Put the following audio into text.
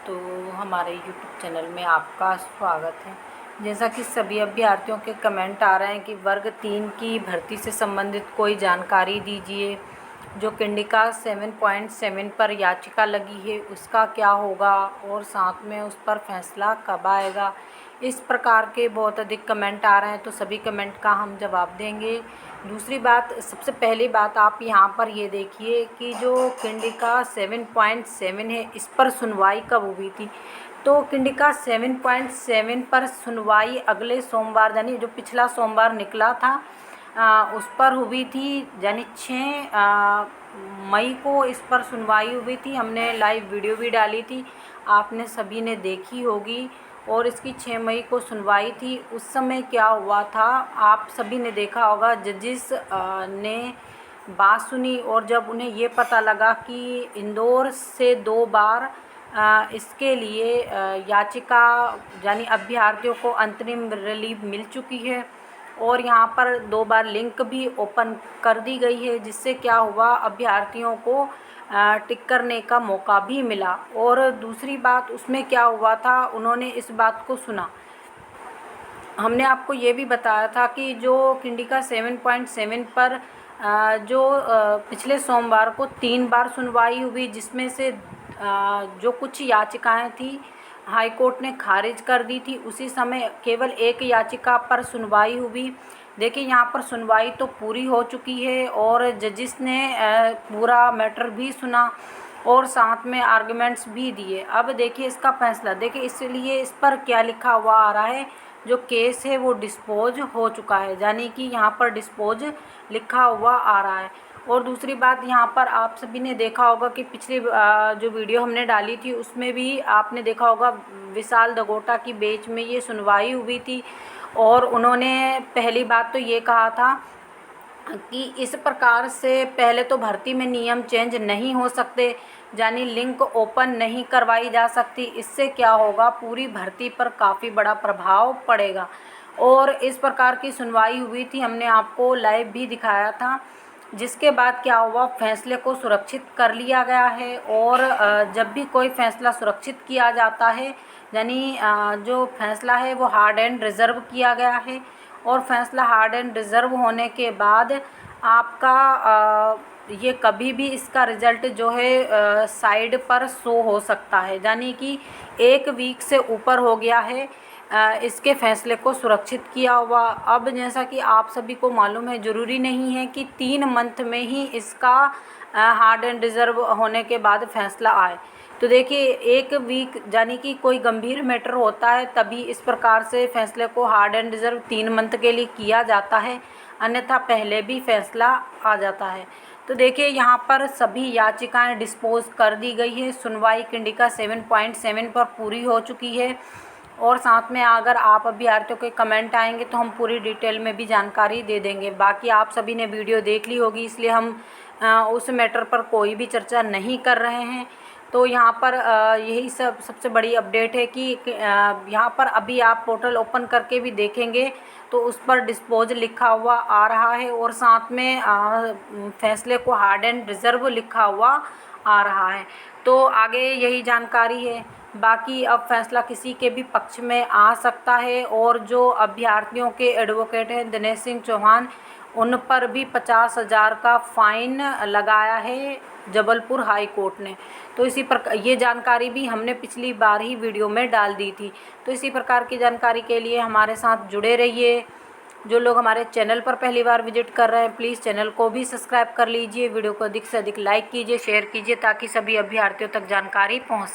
तो हमारे YouTube channel में आपका स्वागत है। जैसा कि सभी अभ्यर्थियों के कमेंट आ रहे हैं कि वर्ग 3 की भर्ती से संबंधित कोई जानकारी दीजिए। जो कंडिका 7.7 पर याचिका लगी है उसका क्या होगा और साथ में उस पर फैसला कब आएगा, इस प्रकार के बहुत अधिक कमेंट आ रहे हैं। तो सभी कमेंट का हम जवाब देंगे। दूसरी बात, सबसे पहली बात आप यहाँ पर ये देखिए कि जो कंडिका 7.7 है इस पर सुनवाई कब हुई थी। तो कंडिका 7.7 पर सुनवाई अगले सोमवार यानी जो पिछला सोमवार निकला था उस पर हुई थी, यानी 6 मई को इस पर सुनवाई हुई थी। हमने लाइव वीडियो भी डाली थी, आपने सभी ने देखी होगी। और इसकी 6 मई को सुनवाई थी। उस समय क्या हुआ था आप सभी ने देखा होगा, जजिस ने बात सुनी और जब उन्हें ये पता लगा कि इंदौर से 2 बार इसके लिए याचिका यानी अभ्यर्थियों को अंतरिम रिलीफ मिल चुकी है और यहाँ पर 2 बार लिंक भी ओपन कर दी गई है, जिससे क्या हुआ अभ्यर्थियों को टिक करने का मौका भी मिला। और दूसरी बात उसमें क्या हुआ था, उन्होंने इस बात को सुना। हमने आपको ये भी बताया था कि जो कंडिका 7.7 पर जो पिछले सोमवार को 3 बार सुनवाई हुई, जिसमें से जो कुछ याचिकाएं थी हाई कोर्ट ने खारिज कर दी थी। उसी समय केवल एक याचिका पर सुनवाई हुई। देखिए यहाँ पर सुनवाई तो पूरी हो चुकी है और जजिस ने पूरा मैटर भी सुना और साथ में आर्गुमेंट्स भी दिए। अब देखिए इसका फैसला, देखिए इसलिए इस पर क्या लिखा हुआ आ रहा है, जो केस है वो डिस्पोज हो चुका है, यानी कि यहाँ पर डिस्पोज लिखा हुआ आ रहा है। और दूसरी बात यहाँ पर आप सभी ने देखा होगा कि पिछली जो वीडियो हमने डाली थी उसमें भी आपने देखा होगा विशाल दगोटा की बेंच में ये सुनवाई हुई थी और उन्होंने पहली बात तो ये कहा था कि इस प्रकार से पहले तो भर्ती में नियम चेंज नहीं हो सकते, यानी लिंक ओपन नहीं करवाई जा सकती। इससे क्या होगा, पूरी भर्ती पर काफ़ी बड़ा प्रभाव पड़ेगा। और इस प्रकार की सुनवाई हुई थी, हमने आपको लाइव भी दिखाया था। जिसके बाद क्या हुआ, फैसले को सुरक्षित कर लिया गया है। और जब भी कोई फैसला सुरक्षित किया जाता है, यानी जो फैसला है वो हार्ड एंड रिज़र्व किया गया है और फैसला हार्ड एंड रिज़र्व होने के बाद आपका ये कभी भी इसका रिज़ल्ट जो है साइड पर शो हो सकता है, यानी कि 1 वीक से ऊपर हो गया है इसके फैसले को सुरक्षित किया हुआ। अब जैसा कि आप सभी को मालूम है, ज़रूरी नहीं है कि 3 मंथ में ही इसका हार्ड एंड रिज़र्व होने के बाद फैसला आए। तो देखिए 1 वीक यानी कि कोई गंभीर मैटर होता है तभी इस प्रकार से फैसले को हार्ड एंड रिज़र्व 3 मंथ के लिए किया जाता है, अन्यथा पहले भी फैसला आ जाता है। तो देखिए यहाँ पर सभी याचिकाएं डिस्पोज कर दी गई है। सुनवाई कंडिका 7.7 पर पूरी हो चुकी है और साथ में अगर आप अभ्यर्थियों के कमेंट आएंगे तो हम पूरी डिटेल में भी जानकारी दे देंगे। बाकी आप सभी ने वीडियो देख ली होगी, इसलिए हम उस मैटर पर कोई भी चर्चा नहीं कर रहे हैं। तो यहाँ पर यही सबसे बड़ी अपडेट है कि यहाँ पर अभी आप पोर्टल ओपन करके भी देखेंगे तो उस पर डिस्पोज लिखा हुआ आ रहा है और साथ में फैसले को हार्ड एंड रिज़र्व लिखा हुआ आ रहा है। तो आगे यही जानकारी है। बाकी अब फैसला किसी के भी पक्ष में आ सकता है और जो अभ्यर्थियों के एडवोकेट हैं दिनेश सिंह चौहान, उन पर भी 50,000 का फ़ाइन लगाया है जबलपुर हाई कोर्ट ने। तो इसी प्रकार ये जानकारी भी हमने पिछली बार ही वीडियो में डाल दी थी। तो इसी प्रकार की जानकारी के लिए हमारे साथ जुड़े रहिए। जो लोग हमारे चैनल पर पहली बार विजिट कर रहे हैं प्लीज़ चैनल को भी सब्सक्राइब कर लीजिए। वीडियो को अधिक से अधिक लाइक कीजिए, शेयर कीजिए ताकि सभी अभ्यर्थियों तक जानकारी पहुंच सके।